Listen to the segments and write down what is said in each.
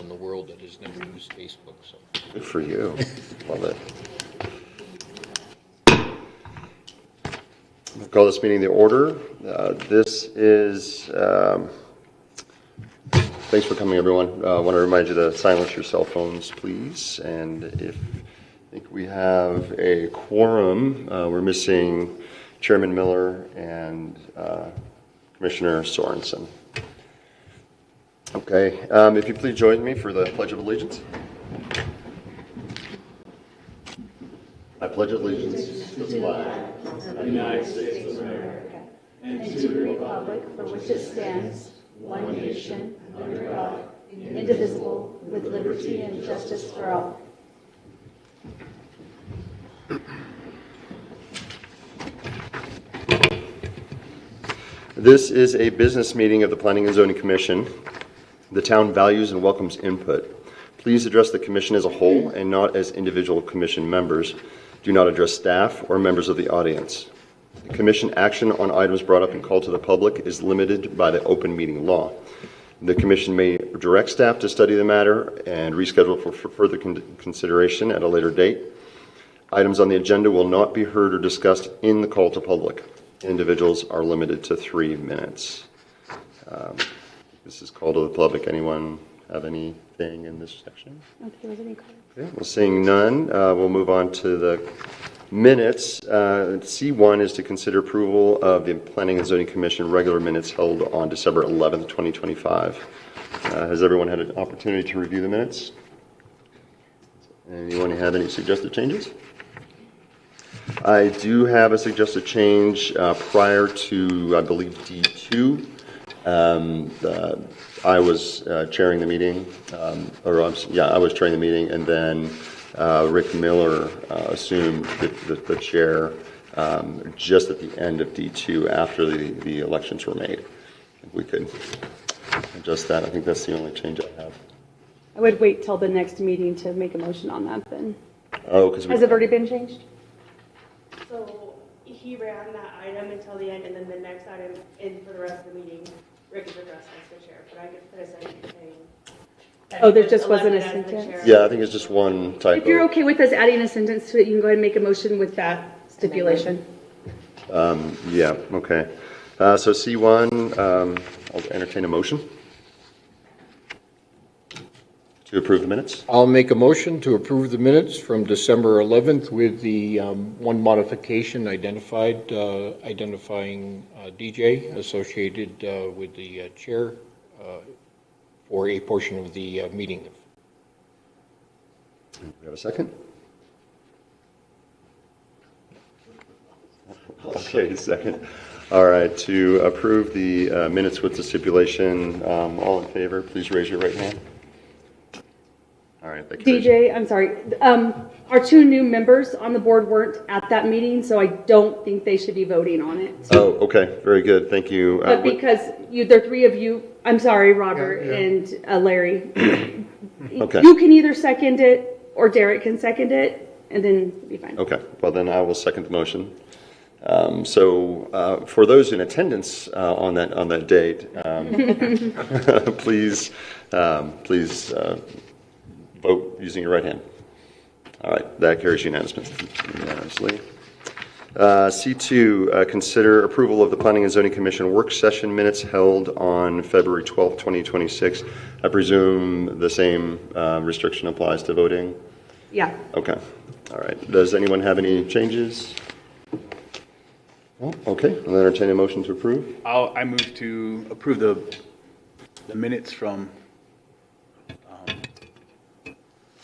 in the world that has never used Facebook. So Good for you. Love it. I'll call this meeting to order. Thanks for coming, everyone. I want to remind you to silence your cell phones, please. And I think we have a quorum. We're missing Chairman Miller and Commissioner Sorensen. Okay, if you please join me for the Pledge of Allegiance. I pledge allegiance to the flag of the United States of America and to the republic for which it stands, one nation, under God, indivisible, with liberty and justice for all. This is a business meeting of the Planning and Zoning Commission. The town values and welcomes input. Please address the commission as a whole and not as individual commission members. Do not address staff or members of the audience. The commission action on items brought up and called to the public is limited by the open meeting law. The commission may direct staff to study the matter and reschedule for further consideration at a later date. Items on the agenda will not be heard or discussed in the call to public. Individuals are limited to 3 minutes. This is call to the public. Anyone have anything in this section? Okay, well, seeing none, we'll move on to the minutes. C1 is to consider approval of the Planning and Zoning Commission regular minutes held on December 11th, 2025. Has everyone had an opportunity to review the minutes? Anyone have any suggested changes? I do have a suggested change prior to, I believe, D2. I was chairing the meeting, I was chairing the meeting, and then Rick Miller assumed the chair just at the end of D2 after the elections were made. If we could adjust that, I think that's the only change I have. I would wait till the next meeting to make a motion on that then. Oh, because has it already been changed? So he ran that item until the end, and then the next item in for the rest of the meeting, Rick is addressed as the chair, but I could put a sentence saying. Oh, there just wasn't a sentence? Yeah, I think it's just one typo. If you're okay with us adding a sentence to it, you can go ahead and make a motion with that stipulation. Yeah, okay. So C1, I'll entertain a motion to approve the minutes. I'll make a motion to approve the minutes from December 11th with the one modification identifying DJ associated with the chair for a portion of the meeting. We have a second? Okay, second. All right, to approve the minutes with the stipulation, all in favor, please raise your right hand. All right. DJ, I'm sorry. Our 2 new members on the board weren't at that meeting, so I don't think they should be voting on it. Oh, okay. Very good. Thank you. But because there are 3 of you, I'm sorry, Robert and Larry. Okay. You can either second it or Derek can second it, and then be fine. Okay. Well, then I will second the motion. So for those in attendance on that date, please vote using your right hand. All right, that carries unanimously. C2, consider approval of the Planning and Zoning Commission work session minutes held on February 12th, 2026. I presume the same restriction applies to voting? Yeah. Okay. All right. Does anyone have any changes? Oh, okay. I'll entertain a motion to approve. I move to approve the minutes from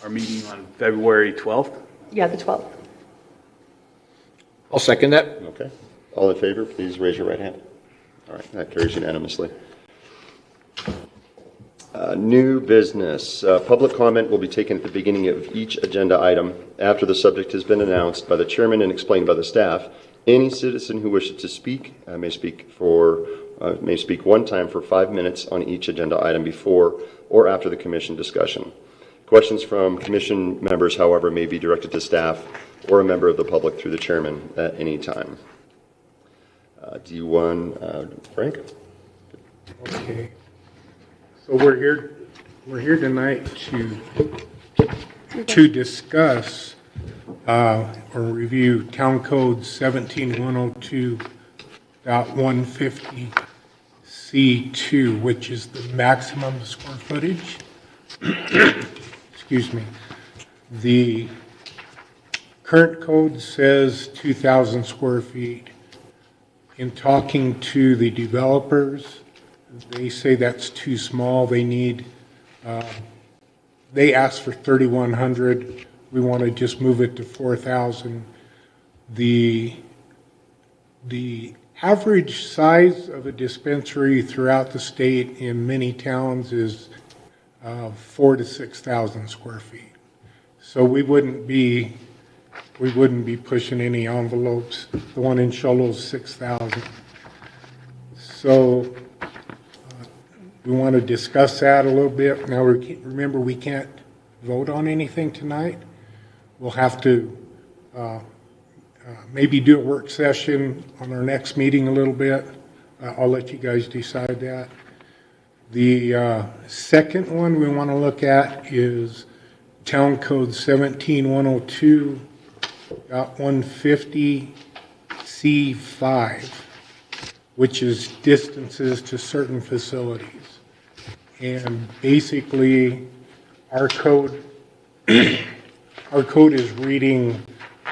our meeting on February 12th. Yeah, the 12th. I'll second that. Okay. All in favor, please raise your right hand. All right. That carries unanimously. New business. Public comment will be taken at the beginning of each agenda item after the subject has been announced by the chairman and explained by the staff. Any citizen who wishes to speak may speak one time for 5 minutes on each agenda item before or after the commission discussion. Questions from commission members, however, may be directed to staff or a member of the public through the chairman at any time. D1, Frank? Okay. So we're here We're here tonight to discuss or review Town Code 17102.150C2, which is the maximum square footage. Excuse me. The current code says 2,000 square feet. In talking to the developers, they say that's too small. They asked for 3,100. We want to just move it to 4,000. The average size of a dispensary throughout the state in many towns is 4,000 to 6,000 square feet. So we wouldn't be pushing any envelopes. The one in Shoalo is 6,000. So we want to discuss that a little bit. Now, remember, we can't vote on anything tonight. We'll have to maybe do a work session on our next meeting a little bit. I'll let you guys decide that. The second one we want to look at is Town Code 17102.150C5, which is distances to certain facilities. And basically, our code is reading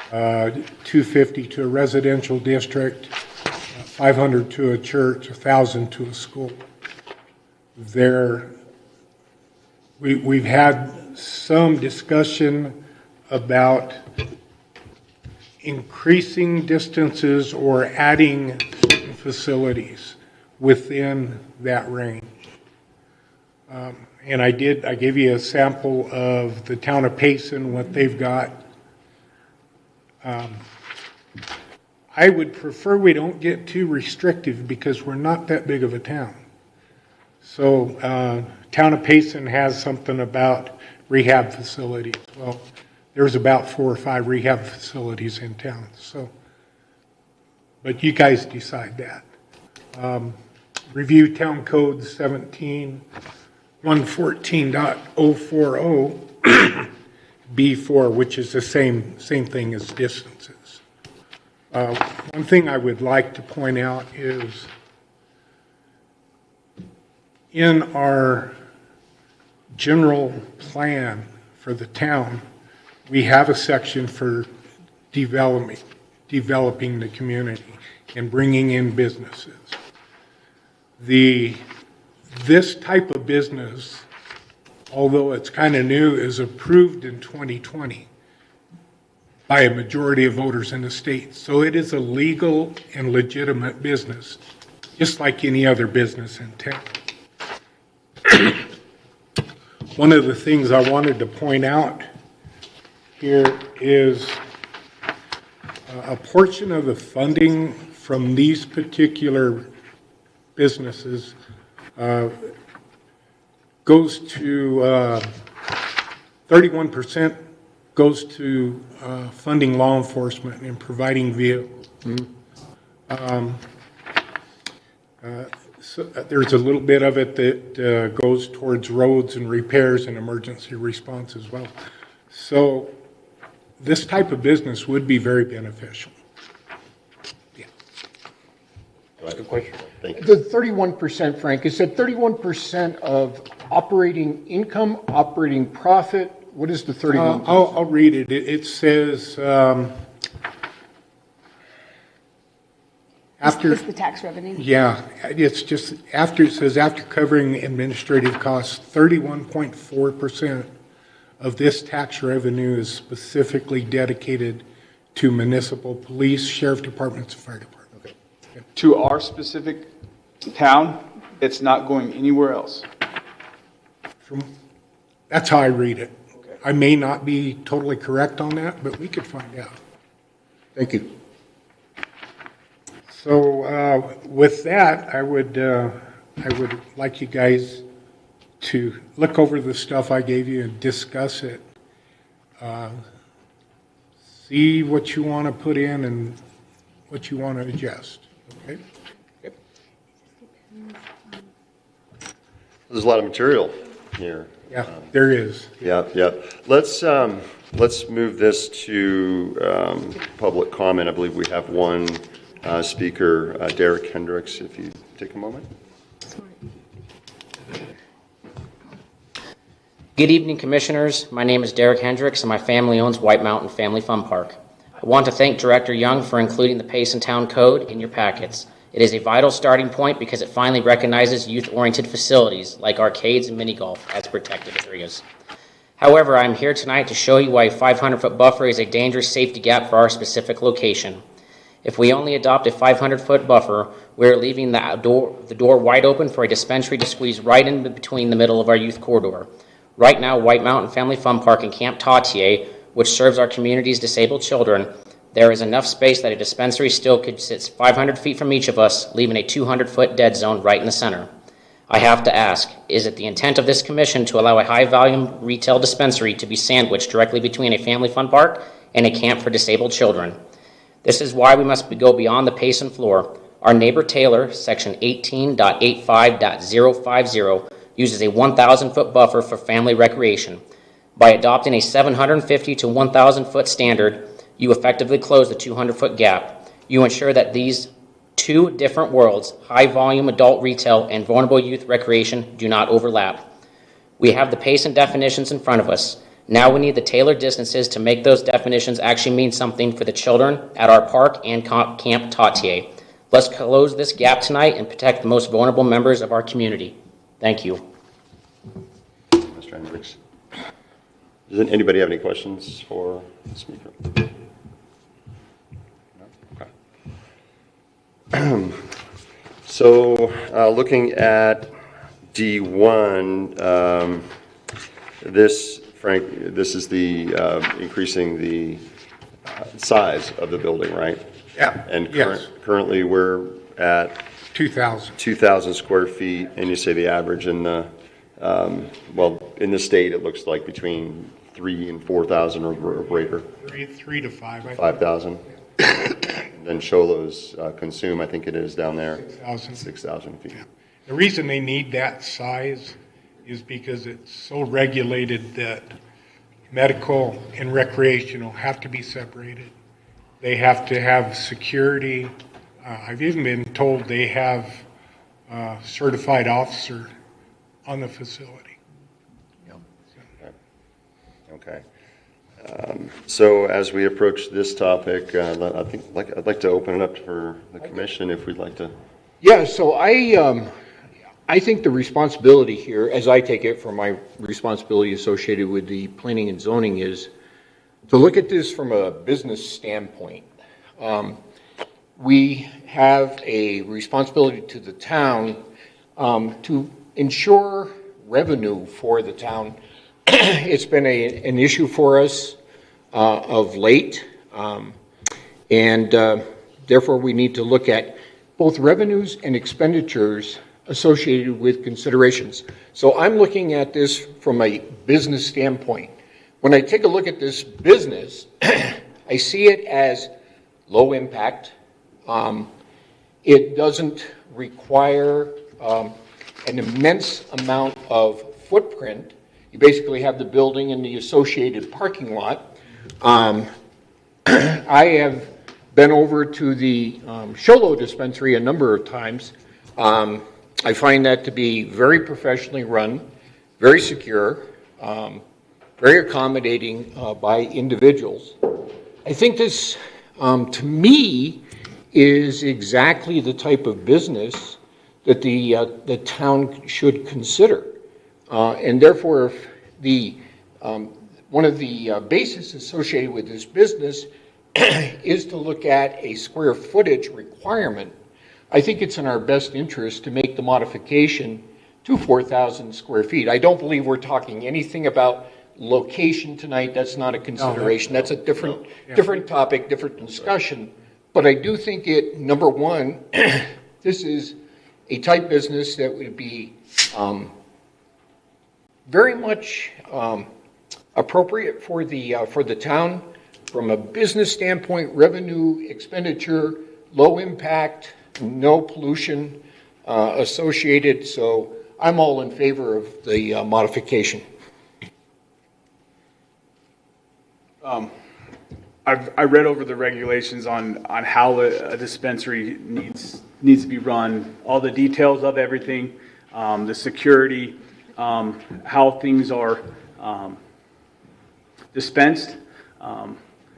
250 to a residential district, 500 to a church, 1,000 to a school. We've had some discussion about increasing distances or adding facilities within that range. And I gave you a sample of the town of Payson, what they've got. I would prefer we don't get too restrictive because we're not that big of a town. So town of Payson has something about rehab facilities. Well, there's about 4 or 5 rehab facilities in town. So, but you guys decide that. Review Town Code 17114.040 B4, which is the same thing as distances. One thing I would like to point out is in our general plan for the town, we have a section for developing the community and bringing in businesses. This type of business, although it's kind of new, is approved in 2020 by a majority of voters in the state. So it is a legal and legitimate business, just like any other business in town. One of the things I wanted to point out here is a portion of the funding from these particular businesses goes to 31% goes to funding law enforcement and providing vehicles. So there's a little bit of it that goes towards roads and repairs and emergency response as well. So this type of business would be very beneficial. Yeah. Good question. Thank you. The 31%, Frank, is that 31% of operating income, operating profit? What is the 31%? I'll read it. It says after. It's the tax revenue. Yeah, it's just after, it says after covering administrative costs, 31.4% of this tax revenue is specifically dedicated to municipal police, sheriff departments, and fire departments. Okay. To our specific town, it's not going anywhere else. That's how I read it. Okay. I may not be totally correct on that, but we could find out. Thank you. So with that, I would like you guys to look over the stuff I gave you and discuss it. See what you want to put in and what you want to adjust. Okay? There's a lot of material here. Yeah, there is. Yeah, yeah. Let's move this to public comment. I believe we have one speaker, Derek Hendricks, if you take a moment. Good evening, Commissioners. My name is Derek Hendricks, and my family owns White Mountain Family Fun Park. I want to thank Director Young for including the Payson Town Code in your packets. It is a vital starting point because it finally recognizes youth-oriented facilities like arcades and mini-golf as protected areas. However, I am here tonight to show you why a 500-foot buffer is a dangerous safety gap for our specific location. If we only adopt a 500-foot buffer, we are leaving the door wide open for a dispensary to squeeze right in between the middle of our youth corridor. Right now, White Mountain Family Fun Park and Camp Tautier, which serves our community's disabled children, there is enough space that a dispensary still could sit 500 feet from each of us, leaving a 200-foot dead zone right in the center. I have to ask, is it the intent of this commission to allow a high-volume retail dispensary to be sandwiched directly between a family fun park and a camp for disabled children? This is why we must go beyond the Payson floor. Our neighbor Taylor, section 18.85.050, uses a 1,000-foot buffer for family recreation. By adopting a 750 to 1,000-foot standard, you effectively close the 200-foot gap. You ensure that these two different worlds, high-volume adult retail and vulnerable youth recreation, do not overlap. We have the Payson definitions in front of us. Now we need the tailored distances to make those definitions actually mean something for the children at our park and Camp Tautier. Let's close this gap tonight and protect the most vulnerable members of our community. Thank you. Mr. Hendricks. Does anybody have any questions for the speaker? No? Okay. So looking at D1, Frank, this is the increasing the size of the building, right? Yeah. And yes. Currently we're at 2,000 square feet, and you say the average in the well, in the state it looks like between 3,000 and 4,000 or greater. 3 to 5. 5,000. Then Cholos consume, I think it is down there. 6,000 feet. Yeah. The reason they need that size is because it's so regulated that medical and recreational have to be separated. They have to have security. I've even been told they have a certified officer on the facility. Okay. So as we approach this topic, I think I'd like to open it up for the commission if we'd like to. Yeah, so I think the responsibility here, as I take it from my responsibility associated with the planning and zoning, is to look at this from a business standpoint. We have a responsibility to the town to ensure revenue for the town. It's been an issue for us of late, and therefore we need to look at both revenues and expenditures associated with considerations. So I'm looking at this from a business standpoint. When I take a look at this business, I see it as low impact. It doesn't require an immense amount of footprint. You basically have the building and the associated parking lot. I have been over to the Sholo dispensary a number of times. I find that to be very professionally run, very secure, very accommodating by individuals. I think this, to me, is exactly the type of business that the town should consider. And therefore, if the one of the bases associated with this business is to look at a square footage requirement, I think it's in our best interest to make the modification to 4,000 square feet. I don't believe we're talking anything about location tonight. That's not a consideration. That's a different topic, different discussion. But I do think it, number one, this is a type business that would be very much appropriate for the town from a business standpoint, revenue, expenditure, low impact, no pollution associated. So I'm all in favor of the modification. I read over the regulations on how a dispensary needs to be run, all the details of everything, the security, how things are dispensed.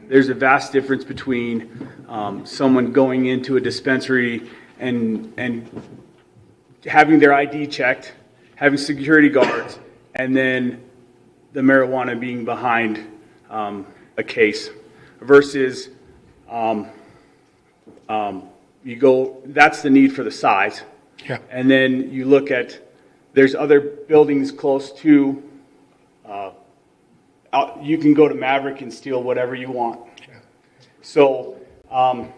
There's a vast difference between someone going into a dispensary and having their ID checked, having security guards, and then the marijuana being behind a case versus you go, that's the need for the size. Yeah. And then you look at, there's other buildings close to, you can go to Maverick and steal whatever you want. Yeah. So I'm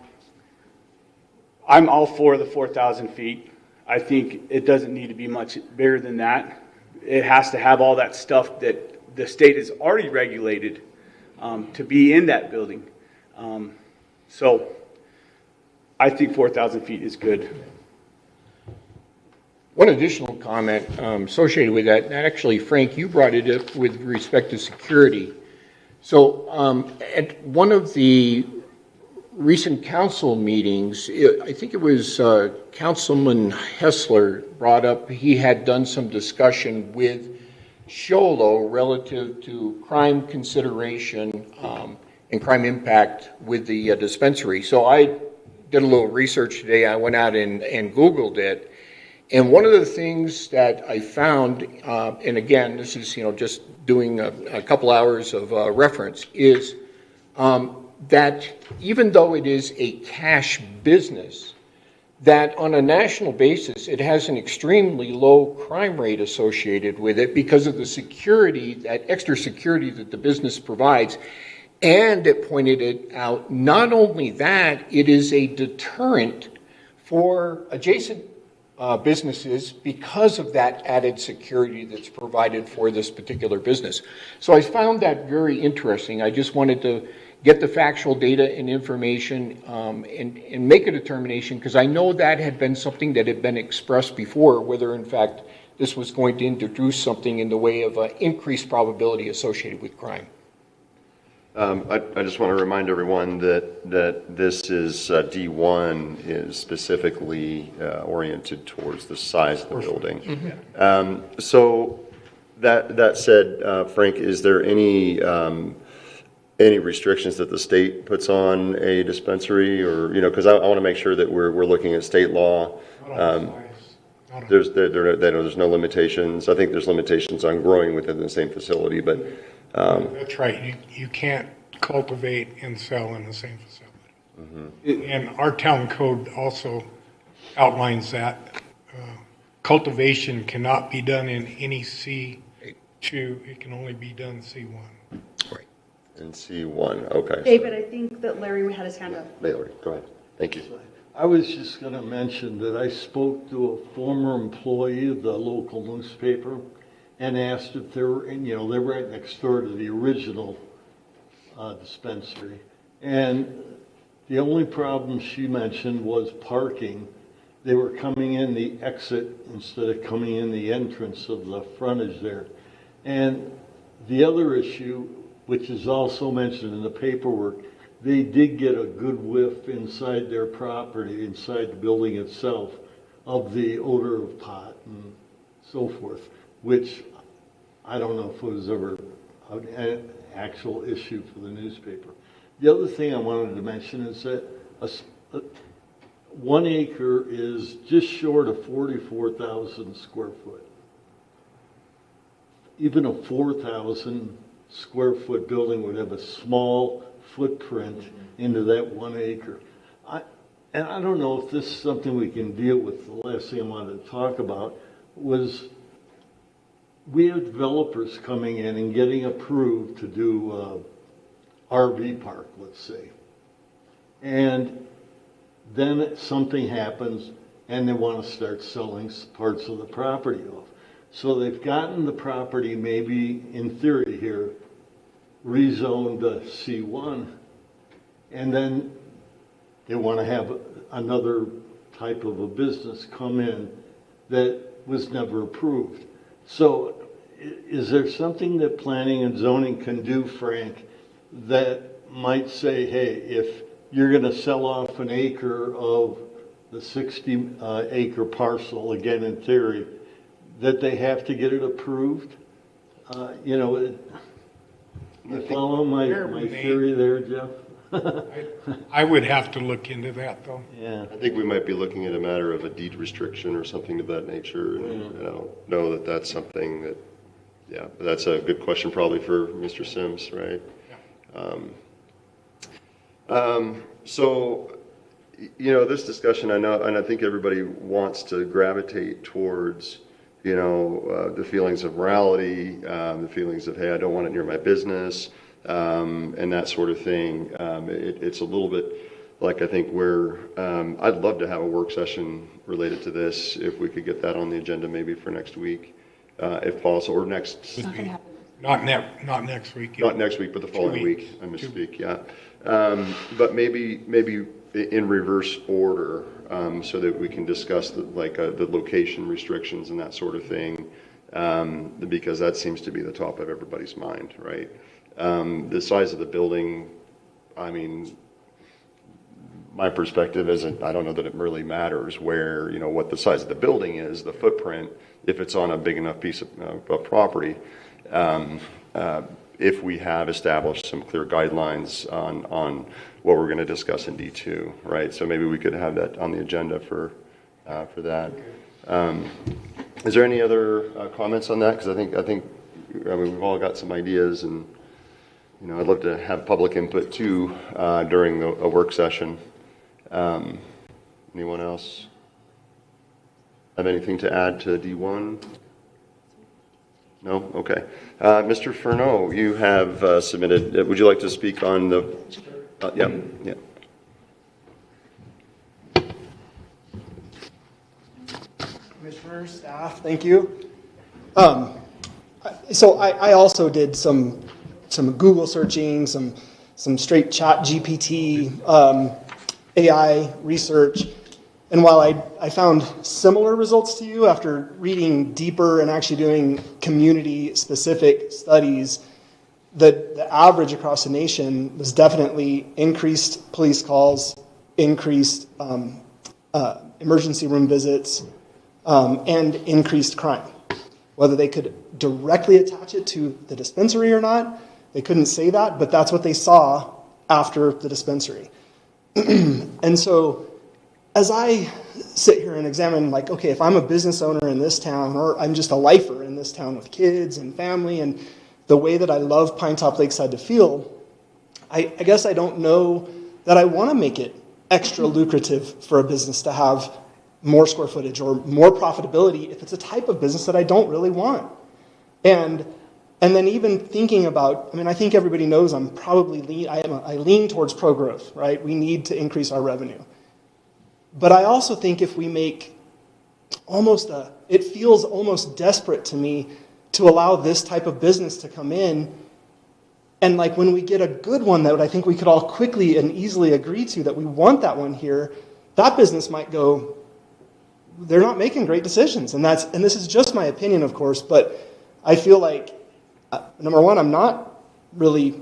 all for the 4,000 feet. I think it doesn't need to be much bigger than that. It has to have all that stuff that the state has already regulated to be in that building. So I think 4,000 feet is good. One additional comment associated with that, and actually, Frank, you brought it up with respect to security. So at one of the recent council meetings, I think it was Councilman Hessler brought up, he had done some discussion with Sholo relative to crime consideration and crime impact with the dispensary. So I did a little research today. I went out and Googled it. And one of the things that I found, and again, this is just doing a couple hours of reference, is that even though it is a cash business, that on a national basis, it has an extremely low crime rate associated with it because of the security, that extra security that the business provides. And it pointed it out, not only that, it is a deterrent for adjacent businesses because of that added security that's provided for this particular business. So I found that very interesting. I just wanted to get the factual data and information and make a determination, because I know that had been something that had been expressed before, whether in fact this was going to introduce something in the way of increased probability associated with crime. I just want to remind everyone that this is D1 is specifically oriented towards the size of the building. Mm-hmm. So that said, Frank, is there any restrictions that the state puts on a dispensary, or because I want to make sure that we're looking at state law. There's no limitations. I think there's limitations on growing within the same facility, but. That's right. You can't cultivate and sell in the same facility. Mm-hmm. And our town code also outlines that cultivation cannot be done in any C2. It can only be done C1. Right. In C1. Okay. David, I think that Larry had his hand up. Larry, go ahead. Thank you. I was just going to mention that I spoke to a former employee of the local newspaper and asked if they were, they're right next door to the original dispensary. And the only problem she mentioned was parking. They were coming in the exit instead of coming in the entrance of the frontage there. And the other issue, which is also mentioned in the paperwork, they did get a good whiff inside their property, inside the building itself, of the odor of pot and so forth, which I don't know if it was ever an actual issue for the newspaper. The other thing I wanted to mention is that 1 acre is just short of 44,000 square foot. Even a 4,000 square foot building would have a small footprint into that 1 acre. And I don't know if this is something we can deal with. The last thing I wanted to talk about was we have developers coming in and getting approved to do RV park, let's say. And then something happens and they want to start selling parts of the property off. So they've gotten the property, maybe in theory here, rezoned to C1, and then they want to have another type of a business come in that was never approved. So is there something that planning and zoning can do, Frank, that might say, hey, if you're going to sell off an acre of the 60 acre parcel, again in theory, that they have to get it approved. You follow my theory there, Jeff? I would have to look into that, though. Yeah. I think we might be looking at a matter of a deed restriction or something of that nature. And I don't know that that's something that, yeah, but that's a good question probably for Mr. Sims, right? So, this discussion, I know, and I think everybody wants to gravitate towards, the feelings of morality, the feelings of, hey, I don't want it near my business, and that sort of thing. It's a little bit like, I think I'd love to have a work session related to this, if we could get that on the agenda maybe for next week, if possible, or next. Not next week. Not next week, but the following week. I misspeak, yeah. But maybe in reverse order, so that we can discuss the location restrictions and that sort of thing, because that seems to be the top of everybody's mind, right? The size of the building, I mean, my perspective isn't, I don't know that it really matters where, what the size of the building is, the footprint, if it's on a big enough piece of property. If we have established some clear guidelines on what we're going to discuss in D2, right? So maybe we could have that on the agenda for that. Is there any other comments on that? Because I think we've all got some ideas, and I'd love to have public input too during a work session. Anyone else have anything to add to D1? No? Okay. Mr. Furneaux, you have submitted, would you like to speak on the, yeah. Commissioner, staff, thank you. So I also did some Google searching, some straight chat GPT, AI research. And while I found similar results to you after reading deeper and actually doing community-specific studies, the average across the nation was definitely increased police calls, increased emergency room visits, and increased crime. Whether they could directly attach it to the dispensary or not, they couldn't say that, but that's what they saw after the dispensary. And so, as I sit here and examine, okay, if I'm a business owner in this town, or I'm just a lifer in this town with kids and family, and the way that I love Pinetop-Lakeside to feel, I guess I don't know that I want to make it extra lucrative for a business to have more square footage or more profitability if it's a type of business that I don't really want. And then even thinking about, I think everybody knows I lean towards pro-growth, right? We need to increase our revenue. But I also think if we make it feels almost desperate to me to allow this type of business to come in. And when we get a good one that I think we could all quickly and easily agree to that we want that one here, that business might go, they're not making great decisions. And this is just my opinion, of course, but I feel like, number one, I'm not really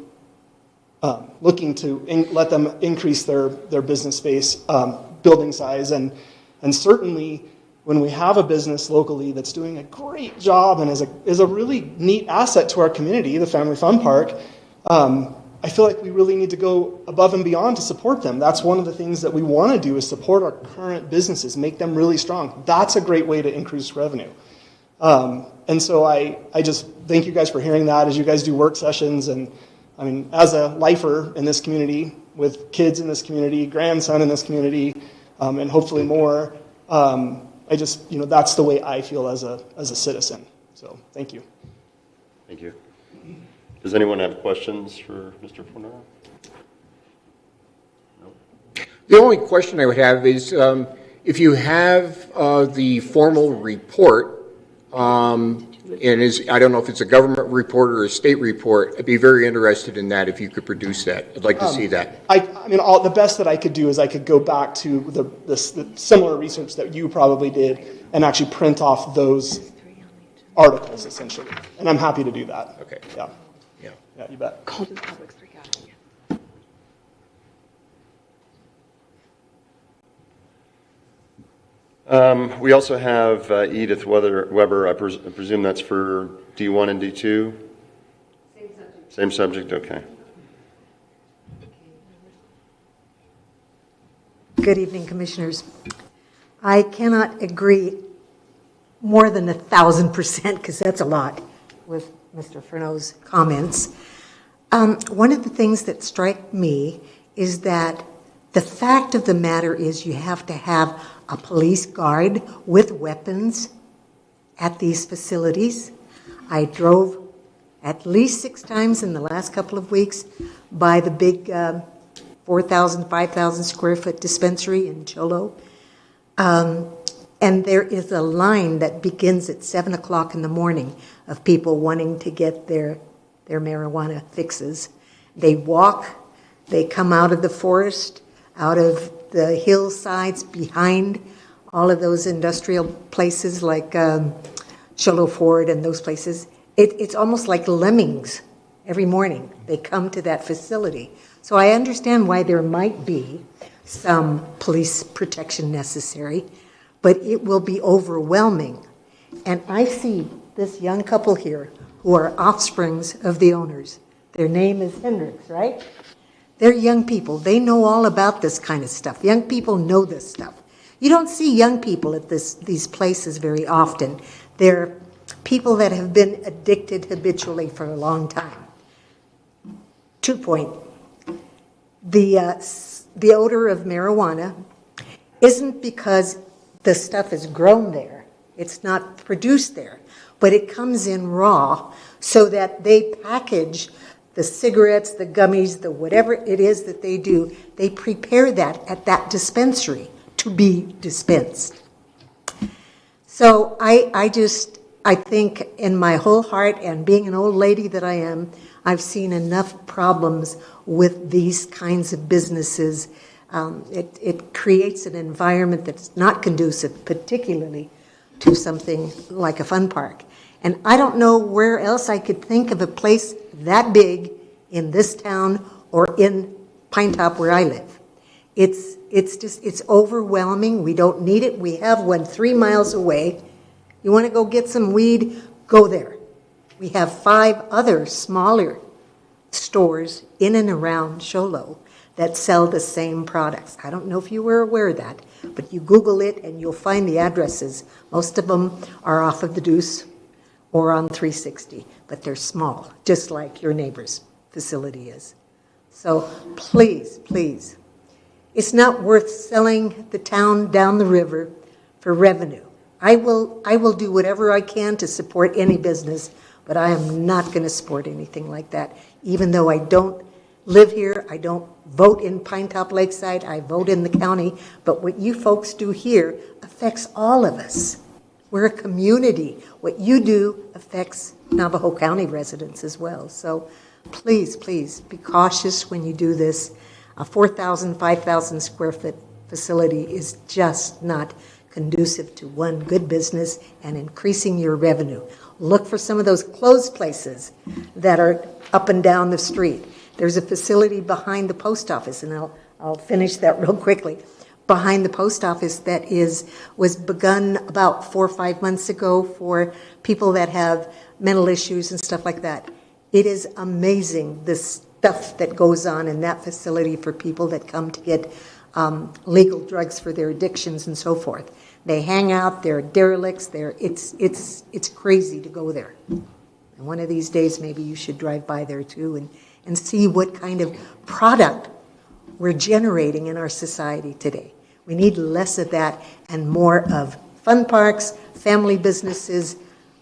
looking to let them increase their business space, building size, and certainly when we have a business locally that's doing a great job and is a really neat asset to our community, the Family Fun Park, I feel like we really need to go above and beyond to support them. That's one of the things that we want to do, is support our current businesses, make them really strong. That's a great way to increase revenue. And so I just thank you guys for hearing that as you guys do work sessions. And as a lifer in this community, with kids in this community, grandson in this community, and hopefully more, I just, that's the way I feel as a citizen. So thank you. Thank you. Does anyone have questions for Mr. Furneaux? No? The only question I would have is, if you have the formal report, I don't know if it's a government report or a state report, I'd be very interested in that if you could produce that. I'd like to see that. The best that I could do is I could go back to the similar research that you probably did and actually print off those articles, essentially. And I'm happy to do that. Okay. Yeah, you bet. We also have Edith Weber. I presume that's for D1 and D2? Same subject. Same subject, okay. Good evening, Commissioners. I cannot agree more than 1,000%, because that's a lot, with Mr. Furneaux's comments. One of the things that strike me is that the fact of the matter is you have to have a police guard with weapons at these facilities. I drove at least 6 times in the last couple of weeks by the big 4,000, 5,000 square foot dispensary in Cholo. And there is a line that begins at 7 o'clock in the morning of people wanting to get their marijuana fixes. They walk, they come out of the forest, out of the hillsides behind all of those industrial places like Cholo Ford and those places. It's almost like lemmings every morning. They come to that facility. So I understand why there might be some police protection necessary, but it will be overwhelming. And I see this young couple here who are offsprings of the owners. Their name is Hendricks, right? They're young people. They know all about this kind of stuff. Young people know this stuff. You don't see young people at these places very often. They're people that have been addicted habitually for a long time. 2 point. The odor of marijuana isn't because the stuff is grown there. It's not produced there, but it comes in raw so that they package the cigarettes, the gummies, the whatever it is that they do, they prepare that at that dispensary to be dispensed. So I think in my whole heart, and being an old lady that I am, I've seen enough problems with these kinds of businesses. It creates an environment that's not conducive, particularly to something like a fun park. And I don't know where else I could think of a place that big in this town or in Pinetop where I live. It's overwhelming. We don't need it. We have one 3 miles away. You want to go get some weed? Go there. We have 5 other smaller stores in and around Cholo that sell the same products. I don't know if you were aware of that, but you Google it and you'll find the addresses. Most of them are off of the Deuce or on 360, but they're small, just like your neighbor's facility is. So please, please, it's not worth selling the town down the river for revenue. I will do whatever I can to support any business, but I am not going to support anything like that. Even though I don't live here, I don't vote in Pinetop-Lakeside, I vote in the county, but what you folks do here affects all of us. We're a community. What you do affects Navajo County residents as well. So please, please be cautious when you do this. A 4,000, 5,000 square foot facility is just not conducive to one, good business and increasing your revenue. Look for some of those closed places that are up and down the street. There's a facility behind the post office, and I'll finish that real quickly. Behind the post office that was begun about 4 or 5 months ago for people that have mental issues and stuff like that. It is amazing the stuff that goes on in that facility for people that come to get legal drugs for their addictions and so forth. They hang out, they're derelicts, it's crazy to go there. And one of these days maybe you should drive by there too and see what kind of product we're generating in our society today. We need less of that and more of fun parks, family businesses.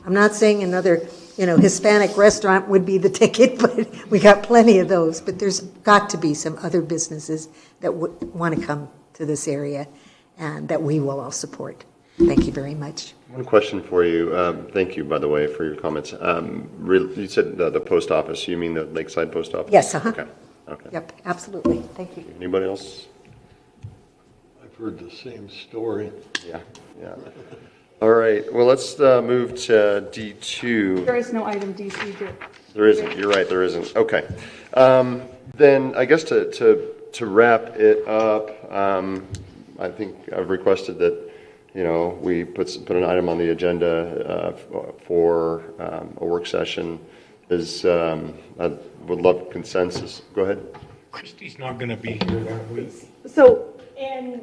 I'm not saying another Hispanic restaurant would be the ticket, but we got plenty of those. But there's got to be some other businesses that would want to come to this area and that we will all support. Thank you very much. One question for you. Thank you, by the way, for your comments. You said the post office. You mean the Lakeside post office? Yes, Okay. Yep, absolutely. Thank you. Anybody else? I've heard the same story. Yeah. All right. Well, let's move to D2. There is no item DC here. There isn't. You're right. There isn't. Okay. Then I guess to wrap it up, I think I've requested that we put an item on the agenda for a work session. I would love consensus. Go ahead. Christie's not going to be here that week. So, And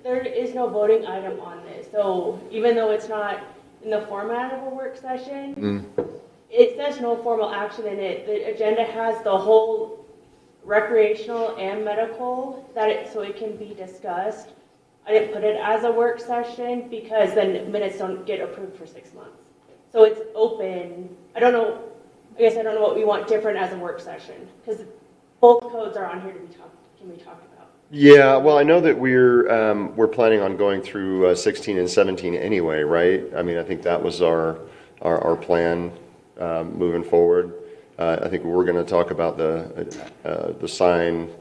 there is no voting item on this, so even though it's not in the format of a work session, it says no formal action in it. The agenda has the whole recreational and medical, so it can be discussed. I didn't put it as a work session because then minutes don't get approved for 6 months. So it's open. I don't know what we want different as a work session, because both codes are on here can be talked about. Yeah, well, I know that we're planning on going through 16 and 17 anyway, right? I mean, I think that was our plan moving forward. I think we're going to talk about the sign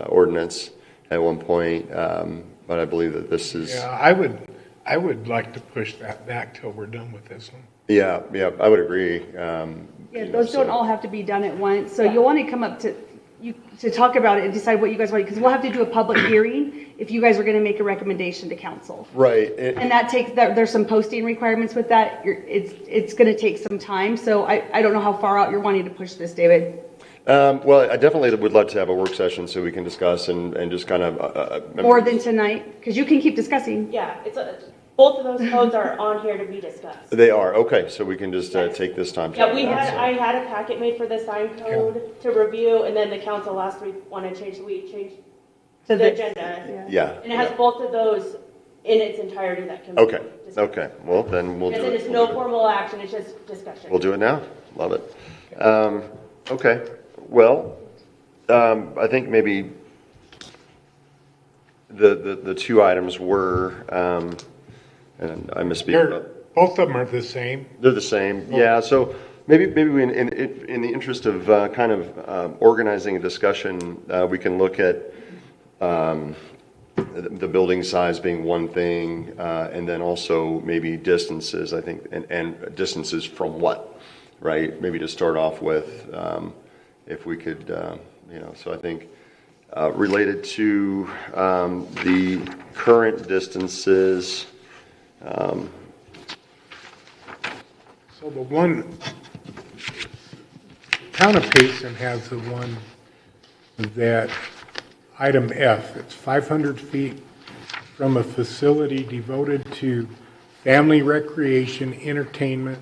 ordinance at one point, but I believe that this is. Yeah, I would like to push that back till we're done with this one. Yeah, I would agree. yeah, those don't all have to be done at once. So you'll want to come up to talk about it and decide what you guys want, because we'll have to do a public hearing if you guys are going to make a recommendation to council. Right. And there's some posting requirements with that. It's going to take some time. So I don't know how far out you're wanting to push this, David. Well, I definitely would love to have a work session so we can discuss and just kind of. More than tonight, because you can keep discussing. Yeah, both of those codes are on here to be discussed. They are, okay, so we can just take this time. Yeah, I had a packet made for the sign code to review, and then the council last week wanted to change, to the agenda. Yeah. And it has both of those in its entirety that can be discussed. Okay, well, then we'll do it. And then it's no formal action, it's just discussion. We'll do it now, love it. Okay, well, I think maybe the two items were, and I misspeak. Both of them are the same. They're the same, yeah. So maybe we, in the interest of kind of organizing a discussion, we can look at the building size being one thing, and then also maybe distances. I think, and distances from what, right? Maybe to start off with, if we could, So I think related to the current distances. So the one, Town of Payson has the one that, item F, it's 500 feet from a facility devoted to family recreation, entertainment,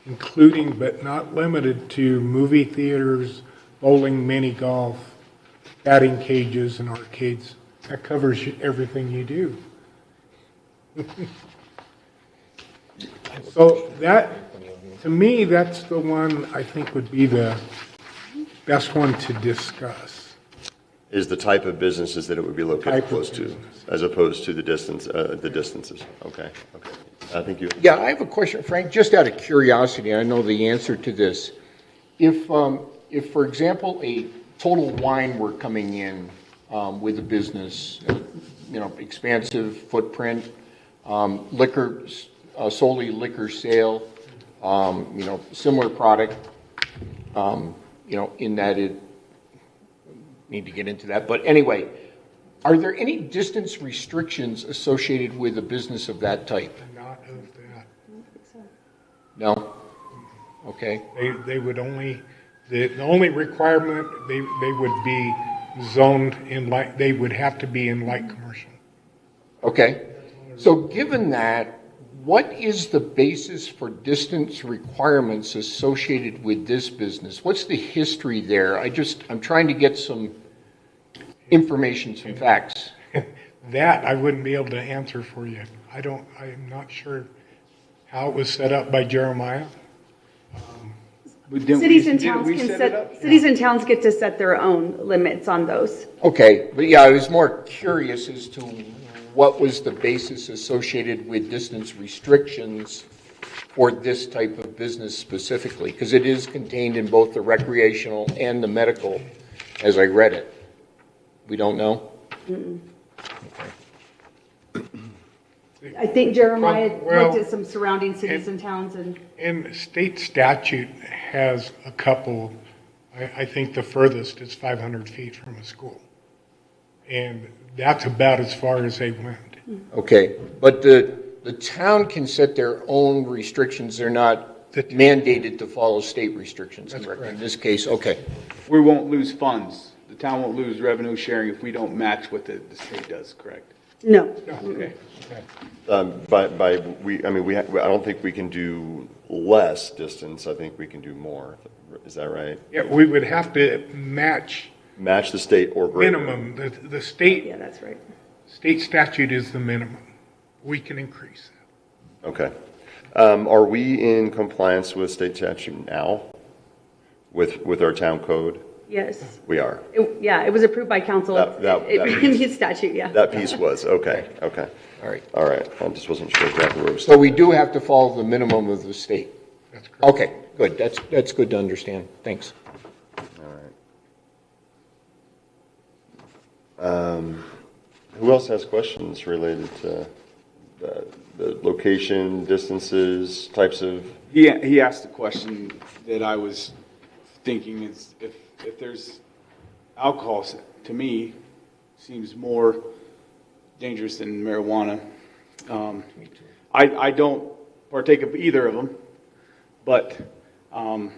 including but not limited to movie theaters, bowling, mini golf, batting cages, and arcades. That covers everything you do. So that, to me, that's the one I think would be the best one to discuss. Is the type of businesses that it would be located Type of close to, business. as opposed to the distances. Okay. I think you. Yeah, I have a question, Frank, just out of curiosity. I know the answer to this. If for example, a Total Wine were coming in with a business, expansive footprint, liquor, solely liquor sale, similar product, in that it, need to get into that. But anyway, are there any distance restrictions associated with a business of that type? Not of that. No? Okay. They would only, the only requirement, they would be zoned in light, they would have to be in light commercial. Okay. So given that, what is the basis for distance requirements associated with this business? What's the history there? I'm trying to get some information, some facts. That I wouldn't be able to answer for you. I'm not sure how it was set up by Jeremiah. Cities and towns get to set their own limits on those. Okay, but yeah, I was more curious as to what was the basis associated with distance restrictions for this type of business specifically, because it is contained in both the recreational and the medical, as I read it. We don't know? I think Jeremiah Well, looked at some surrounding cities and towns and. And state statute has a couple, I think the furthest is 500 feet from a school. And that's about as far as they went. Okay, but the town can set their own restrictions. They're not mandated to follow state restrictions, correct? In this case, okay. We won't lose funds. The town won't lose revenue sharing if we don't match what the state does, correct? No. Okay. I don't think we can do less distance. I think we can do more. Is that right? Yeah, we would have to match Match the state or greater. minimum. The state, Yeah, that's right. state statute is the minimum. We can increase that. Okay. Are we in compliance with state statute now with our town code? Yes. We are. Yeah, it was approved by council. That It became statute, yeah. That piece was, okay. All right. All right. I just wasn't sure exactly where it was. So we do have to follow the minimum of the state. That's correct. Okay, good. That's good to understand. Thanks. Who else has questions related to the location, distances, types of? He asked a question that I was thinking is if there's alcohol, to me, seems more dangerous than marijuana. I don't partake of either of them, but I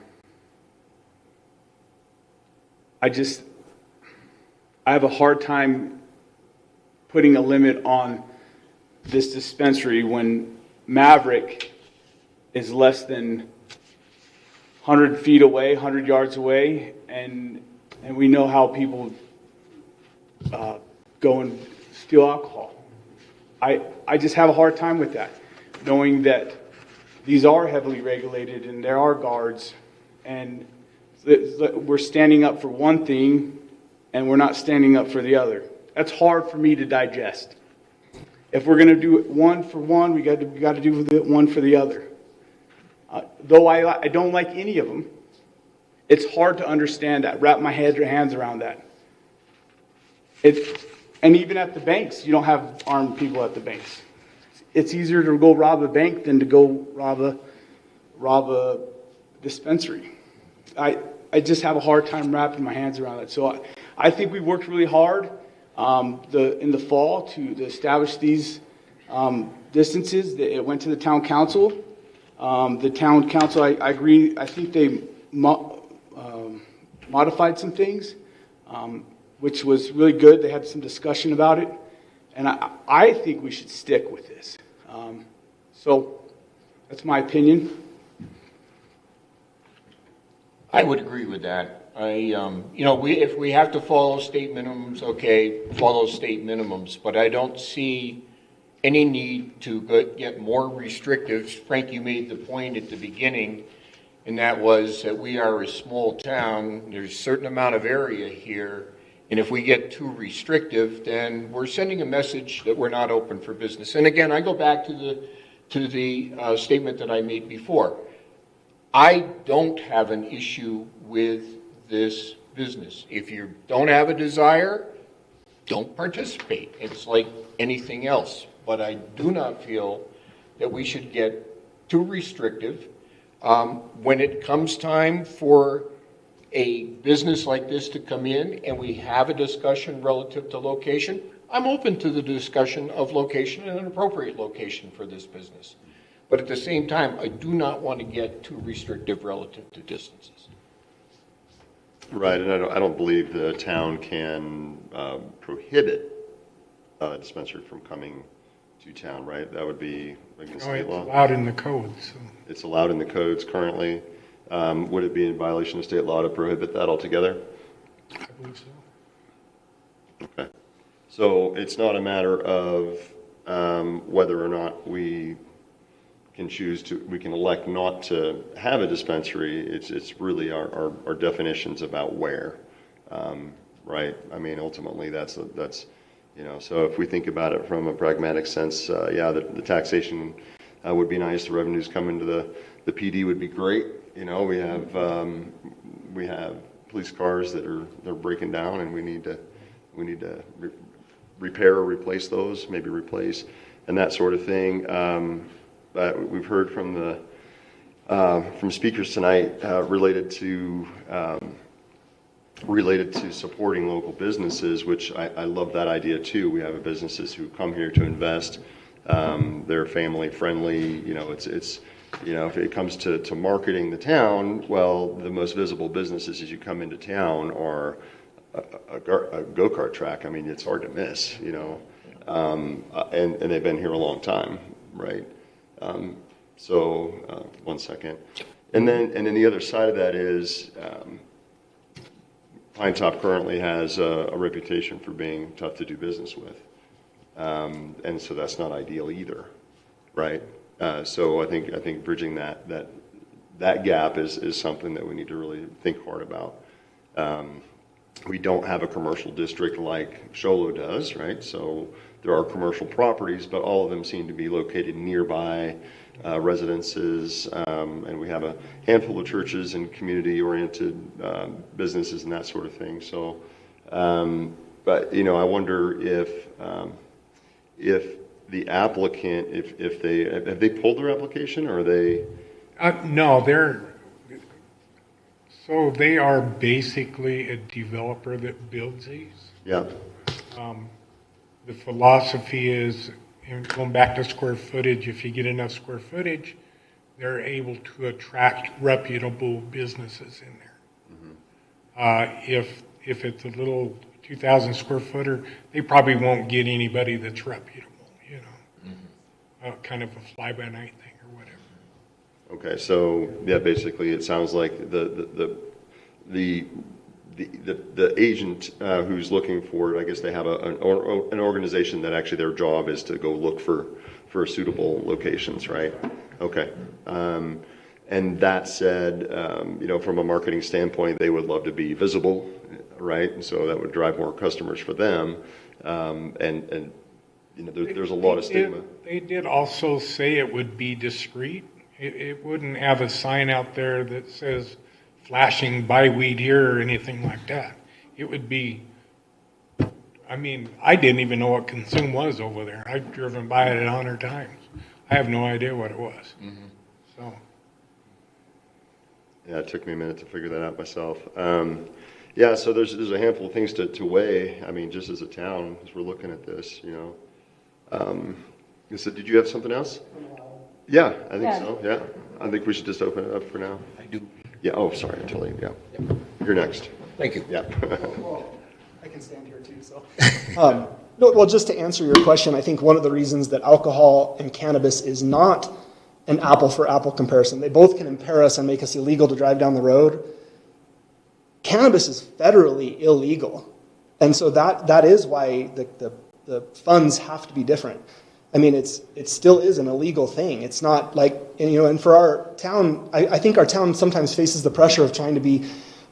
have a hard time putting a limit on this dispensary when Maverick is less than 100 feet away, 100 yards away, and we know how people go and steal alcohol. I just have a hard time with that, knowing that these are heavily regulated and there are guards, and we're standing up for one thing and we're not standing up for the other. That's hard for me to digest. If we're going to do it one for one, we got to do one for the other. Though I don't like any of them, it's hard to understand that, wrap my hands around that. And even at the banks, you don't have armed people at the banks. It's easier to go rob a bank than to go rob a dispensary. I just have a hard time wrapping my hands around it. So I think we worked really hard in the fall to establish these distances. It went to the town council. The town council, I agree, I think they modified some things, which was really good. They had some discussion about it. And I think we should stick with this. So that's my opinion. I would agree with that. If we have to follow state minimums, okay, follow state minimums, but I don't see any need to get more restrictive. Frank, you made the point at the beginning, and that was that we are a small town. There's a certain amount of area here, and if we get too restrictive, then we're sending a message that we're not open for business. And again, I go back to the statement that I made before. I don't have an issue with this business. If you don't have a desire, don't participate. It's like anything else. But I do not feel that we should get too restrictive. When it comes time for a business like this to come in and we have a discussion relative to location, I'm open to the discussion of location and an appropriate location for this business. But at the same time, I do not want to get too restrictive relative to distances. Right, and I don't believe the town can prohibit a dispensary from coming to town, right? That would be against state law. It's allowed in the code. So. It's allowed in the codes currently. Would it be in violation of state law to prohibit that altogether? I believe so. Okay. So it's not a matter of whether or not we can we can elect not to have a dispensary. It's really our definitions about where, right? I mean, ultimately that's, so if we think about it from a pragmatic sense, the taxation would be nice. The revenues coming to the PD would be great. We have police cars that they're breaking down, and we need to repair or replace those, maybe replace, and that sort of thing. We've heard from from speakers tonight related to related to supporting local businesses, which I love that idea too. We have businesses who come here to invest. They're family friendly. It's if it comes to marketing the town, well, the most visible businesses as you come into town are a go-kart track. I mean, it's hard to miss, and they've been here a long time, right? So 1 second. And then the other side of that is Pinetop currently has a reputation for being tough to do business with. And so that's not ideal either, right? So I think bridging that gap is something that we need to really think hard about. We don't have a commercial district like Sholo does, right? So there are commercial properties, but all of them seem to be located nearby residences, and we have a handful of churches and community-oriented businesses and that sort of thing. So, but I wonder if the applicant, if they pulled their application, or are they? No, they are basically a developer that builds these. Yeah. The philosophy is, going back to square footage, if you get enough square footage, they're able to attract reputable businesses in there. If it's a little 2,000 square footer, they probably won't get anybody that's reputable, kind of a fly-by-night thing or whatever. Okay, so yeah, basically it sounds like the agent who's looking for it, I guess they have an organization that actually their job is to go look for suitable locations, right? Okay. And that said, from a marketing standpoint, they would love to be visible, right? And so that would drive more customers for them. There's a lot of stigma. They did also say it would be discreet. It wouldn't have a sign out there that says flashing buy weed here or anything like that. It would be, I didn't even know what consume was over there. I've driven by it 100 times. I have no idea what it was. Mm-hmm. So. Yeah, it took me a minute to figure that out myself. Yeah, so there's a handful of things to weigh. Just as a town, as we're looking at this, So did you have something else? Yeah, I think so. Yeah, I think we should just open it up for now. I do. Yeah. Oh, sorry, Tilly. Yeah. You're next. Thank you. Yeah. Well, I can stand here too. So, no. Well, just to answer your question, I think one of the reasons that alcohol and cannabis is not an apple-for-apple comparison. They both can impair us and make us illegal to drive down the road. Cannabis is federally illegal, and so that is why the funds have to be different. It still is an illegal thing. It's not like, and for our town, I think our town sometimes faces the pressure of trying to be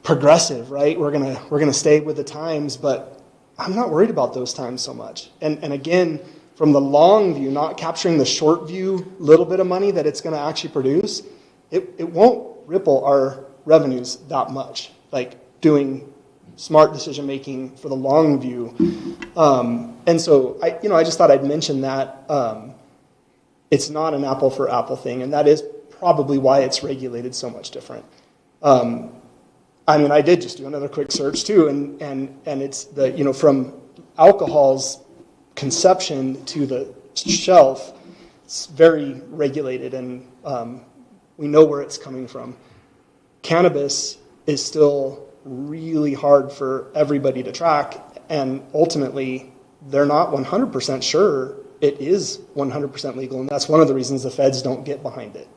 progressive, right? We're gonna stay with the times, but I'm not worried about those times so much. And again, from the long view, not capturing the short view little bit of money that it's gonna actually produce, it won't ripple our revenues that much, like doing smart decision making for the long view. And so I just thought I'd mention that it's not an apple for apple thing, and that is probably why it's regulated so much different. I did just do another quick search too, and it's from alcohol's conception to the shelf, it's very regulated, and we know where it's coming from. Cannabis is still really hard for everybody to track, and ultimately they're not 100% sure it is 100% legal, and that's one of the reasons the feds don't get behind it.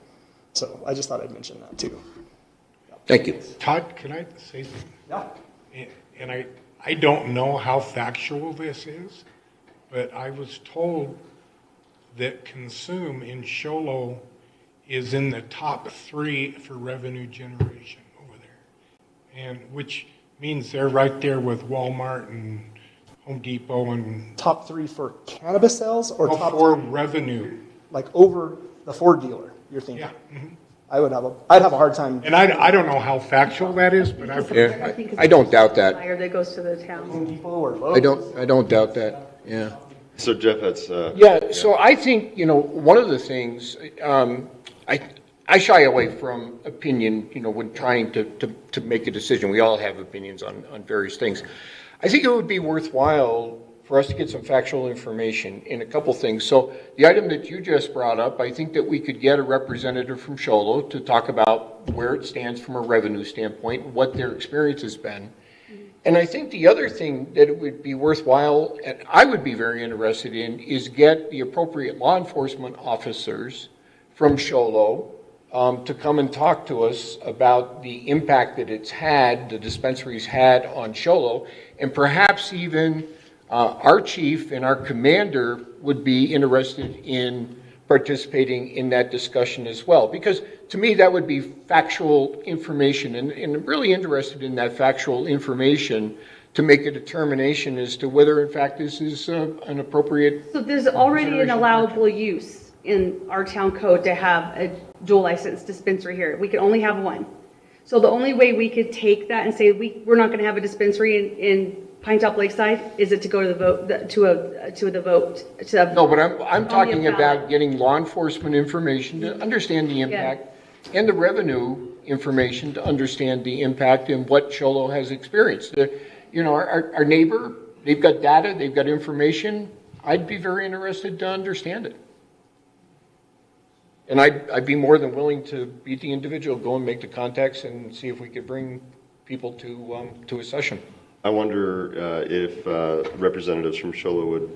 So I just thought I'd mention that too. Thank you. Todd, can I say something? Yeah. And I don't know how factual this is, but I was told that Consume in Sholo is in the top 3 for revenue generation over there, and which means they're right there with Walmart and Home Depot and top 3 for cannabis sales, or top 4 3 revenue, like over the Ford dealer. You're thinking? Yeah. Mm-hmm. I'd have a hard time. And I don't know how factual that is, but I don't doubt that. That goes to the town. Home Depot or Lowe's. I don't doubt that. Yeah. So Jeff, that's Yeah. So I think one of the things I shy away from opinion, when trying to make a decision. We all have opinions on various things. I think it would be worthwhile for us to get some factual information in a couple things. So the item that you just brought up, I think that we could get a representative from Sholo to talk about where it stands from a revenue standpoint, what their experience has been. And I think the other thing that it would be worthwhile, and I would be very interested in, is get the appropriate law enforcement officers from Sholo to come and talk to us about the impact that it's had, the dispensaries had on Sholo, and perhaps even our chief and our commander would be interested in participating in that discussion as well. Because to me, that would be factual information, and I'm really interested in that factual information to make a determination as to whether, in fact, this is an appropriate. So there's already an allowable use in our town code to have a dual license dispensary here. We can only have one. So the only way we could take that and say we're not going to have a dispensary in Pinetop-Lakeside is it to go to the vote. No, but I'm talking about getting law enforcement information to understand the impact and the revenue information to understand the impact and what Sholo has experienced. Our neighbor, they've got data, they've got information. I'd be very interested to understand it. And I'd be more than willing to be the individual, go and make the contacts and see if we could bring people to a session. I wonder if representatives from Sholo would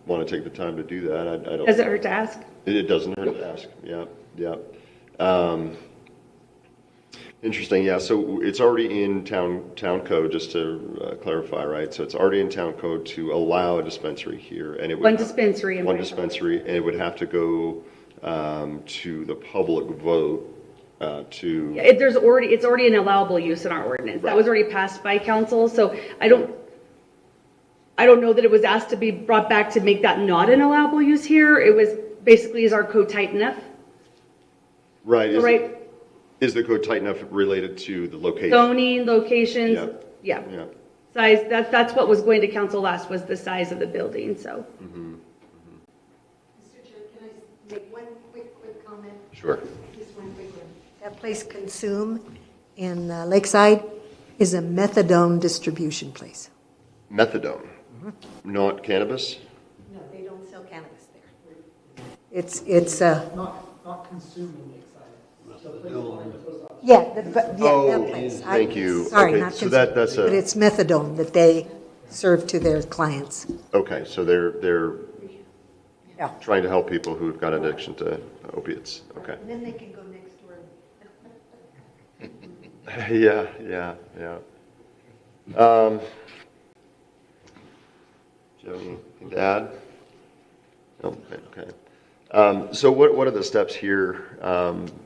want to take the time to do that. I don't. Does it hurt to ask? It doesn't hurt to ask. Yeah. Interesting. Yeah. So it's already in town code, just to clarify, right? So it's already in town code to allow a dispensary here, and it would One dispensary, and it would have to go to the public vote. It's already an allowable use in our ordinance. That was already passed by council, so I don't know that it was asked to be brought back to make that not an allowable use here. It was basically, is our code tight enough? Right. So, is the code tight enough related to the location? Zoning, locations, Yeah. size, that's what was going to council last, was the size of the building, so. Mm-hmm. Mr. Chair, can I make one quick comment? Sure. Just one quick one. That place, Consume, in Lakeside, is a methadone distribution place. Methadone, not cannabis? No, they don't sell cannabis there. It's Not consuming Lakeside. that Oh, place. thank you. Sorry, Okay, not so Consume, that's a- but it's methadone that they serve to their clients. Okay, so they're Yeah. trying to help people who've got addiction to opiates. Okay. And then they can go next door. Yeah. Do you have anything to add? No? Okay. So what are the steps here,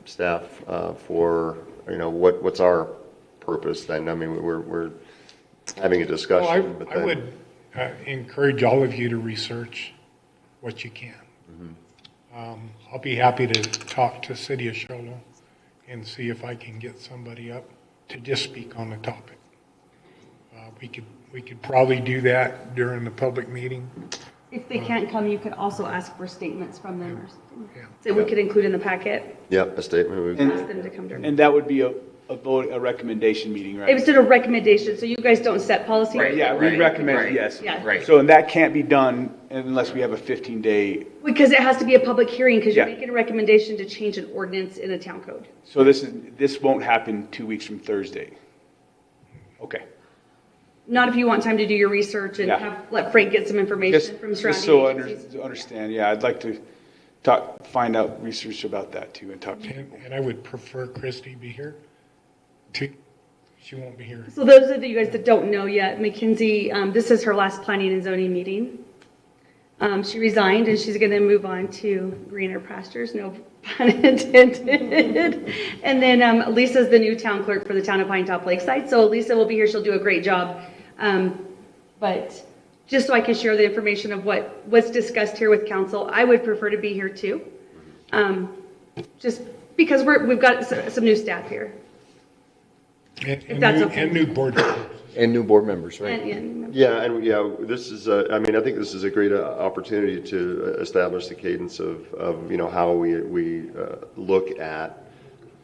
staff, for, what's our purpose then? I mean, we're having a discussion, but I then. would encourage all of you to research what you can. I'll be happy to talk to City of Sholo and see if I can get somebody up to just speak on the topic. We could probably do that during the public meeting. If they can't come, you could also ask for statements from them or something. Yeah. So we could include in the packet, Yep, a statement. ask them to come during. And that would be a recommendation meeting, right? It was sort of recommendation, so you guys don't set policy? Right. Yeah, we Right, recommend, right, yes. Yeah. Right. So, and that can't be done unless we have a 15-day, Because it has to be a public hearing, because you're Yeah. making a recommendation to change an ordinance in a town code. so this won't happen 2 weeks from Thursday. Okay. Not if you want time to do your research and Yeah. let Frank get some information from Just so surrounding agencies. to understand, yeah, I'd like to find out research about that too and talk to people. And I would prefer Christie be here too. She won't be here. So those of you guys that don't know yet, Mackenzie, this is her last planning and zoning meeting. She resigned and she's gonna move on to greener pastures, no pun intended. And then Lisa's the new town clerk for the town of Pinetop-Lakeside. So Lisa will be here, she'll do a great job. But just so I can share the information of what's discussed here with council, I would prefer to be here too. Just because we've got some new staff here. And that's new, okay. and new board members. And new board members, right? This is, I think this is a great opportunity to establish the cadence of how we look at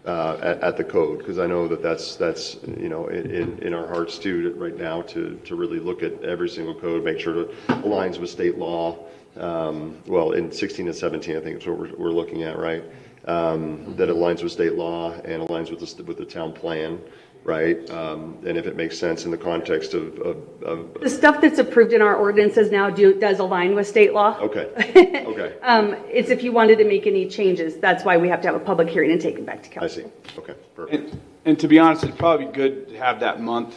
at the code, because I know that's you know, in our hearts too right now to really look at every single code, make sure it aligns with state law. Well, in 16 and 17, I think is what we're looking at, right? That aligns with state law and aligns with the town plan, right? And if it makes sense in the context of The stuff that's approved in our ordinances now does align with state law. okay, okay, It's if you wanted to make any changes, that's why we have to have a public hearing and take it back to I council. see. Okay, perfect. And to be honest, it'd probably be good to have that month,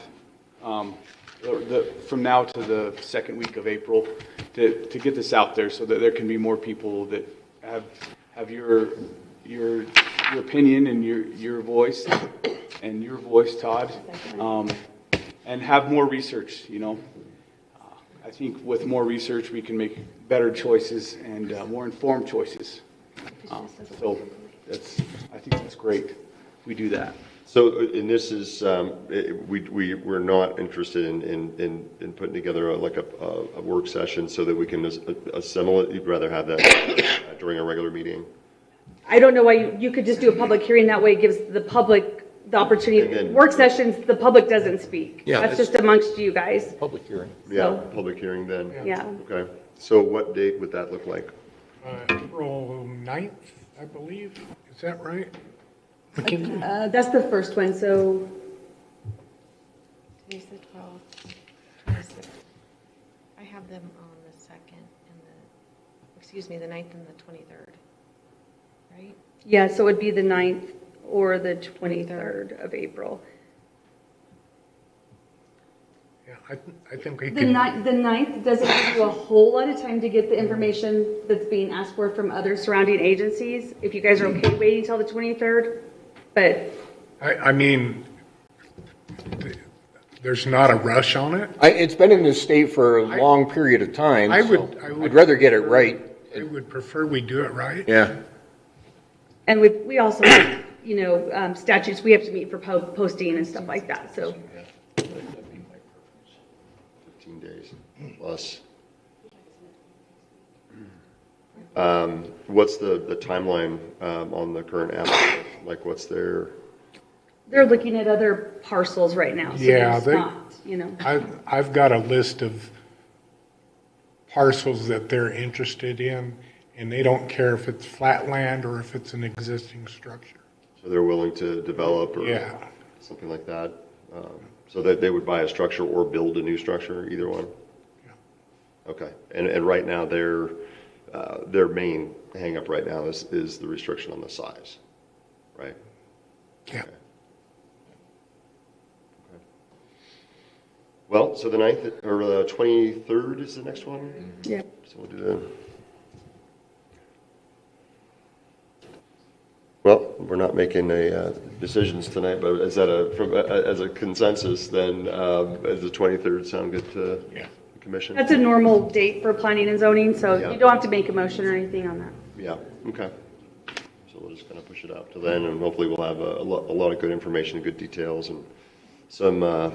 from now to the second week of April, to get this out there so that there can be more people that have your opinion and your voice and your voice, Todd, and have more research, you know. I think with more research, we can make better choices and more informed choices. So I think that's great. We do that. So, and this is, we're not interested in putting together a work session so that we can assemble it. You'd rather have that during a regular meeting? I don't know why you could just do a public hearing, that way it gives the public the opportunity. And then- Work sessions, the public doesn't speak. Yeah, That's it's- just amongst you guys. Public hearing. Yeah, So- public hearing then? Yeah. Okay. So what date would that look like? April 9th, I believe. Is that right? McKinsey? That's the first one, so Today's the 12th, 26th. I have them on the 2nd and the 9th and the 23rd, right? yeah, so it would be the 9th or the 23rd of April. Yeah, I think we The could. 9th doesn't give you a whole lot of time to get the information that's being asked for from other surrounding agencies. If you guys are okay waiting till the 23rd, but I mean, there's not a rush on it. It's been in this state for a long period of time, I so would I'd rather get it right. I would prefer we do it right. Yeah. and we also have, you know, statutes we have to meet for posting and stuff like that, so. 15 days plus. What's the timeline on the current app? Like, what's their? They're looking at other parcels right now, so Yeah, it's not, you know. I've got a list of parcels that they're interested in, and they don't care if it's flat land or if it's an existing structure. So they're willing to develop or Yeah. something like that? So that they would buy a structure or build a new structure, either one? Yeah. Okay. And right now, their main hangup right now is the restriction on the size, right? Yeah. Okay. Well, so the 9th or the 23rd is the next one? Yeah. So we'll do that. Well, we're not making decisions tonight, but is that as a consensus, then as the 23rd sound good to Yeah. the commission? That's a normal date for planning and zoning, so Yeah. you don't have to make a motion or anything on that. Yeah, okay. So we'll just kind of push it out to then, and hopefully we'll have a lot of good information and good details and some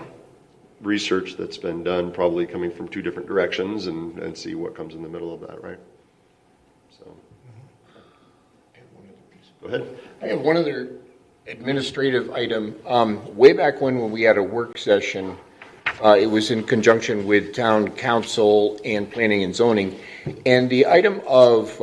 research that's been done, probably coming from two different directions, and see what comes in the middle of that, right? So, go ahead. I have one other administrative item. Way back when we had a work session, it was in conjunction with town council and planning and zoning, and the item of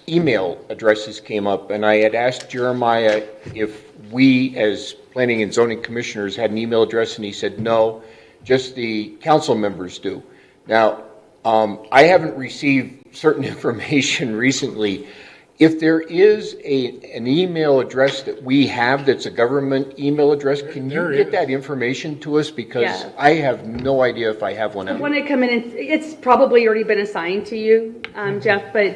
email addresses came up, and I had asked Jeremiah if we, as planning and zoning commissioners, had an email address, and he said no, just the council members do. Now, I haven't received certain information recently. If there is an email address that we have that's a government email address, can you There get is. that information to us? Because Yeah. I have no idea if I have one. When I come in, it's probably already been assigned to you, Jeff, but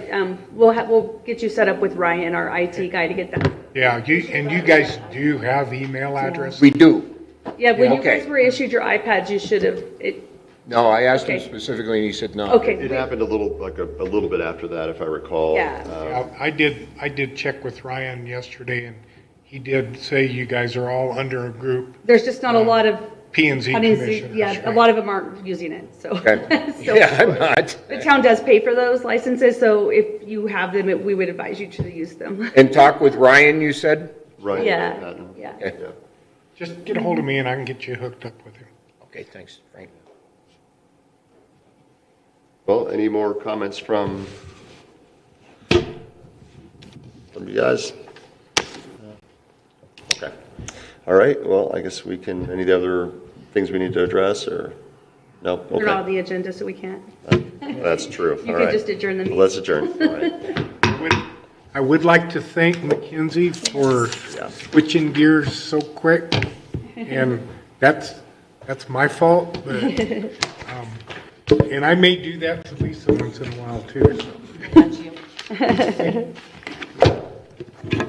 we'll get you set up with Ryan, our IT guy, to get that. Yeah, you guys do have email addresses? We do. Yeah, when you Okay. guys were issued your iPads, you should have, No, I asked him Okay. specifically, and he said no. okay. It happened a little bit after that, if I recall. Yeah. I did check with Ryan yesterday, and he did say you guys are all under a group, There's just not a lot of, P and Z commissioners. yeah, a right? lot of them aren't using it, so. Okay. So- Yeah, I'm not. The town does pay for those licenses, so if you have them, we would advise you to use them. And talk with Ryan, you said? Right. Yeah, yeah. Okay. Yeah. Just get a hold of me and I can get you hooked up with him. Okay, thanks, Frank. Well, any more comments from you guys? Okay. All right, well, I guess we can, any other things we need to address, or? No? We're not on Okay. the agenda, so we can't. That's true. You All could right. just adjourn the meeting. Let's adjourn. All right. I would like to thank Mackenzie for Yeah. switching gears so quick, and that's my fault, but, and I may do that to Lisa once in a while too, so. Got you.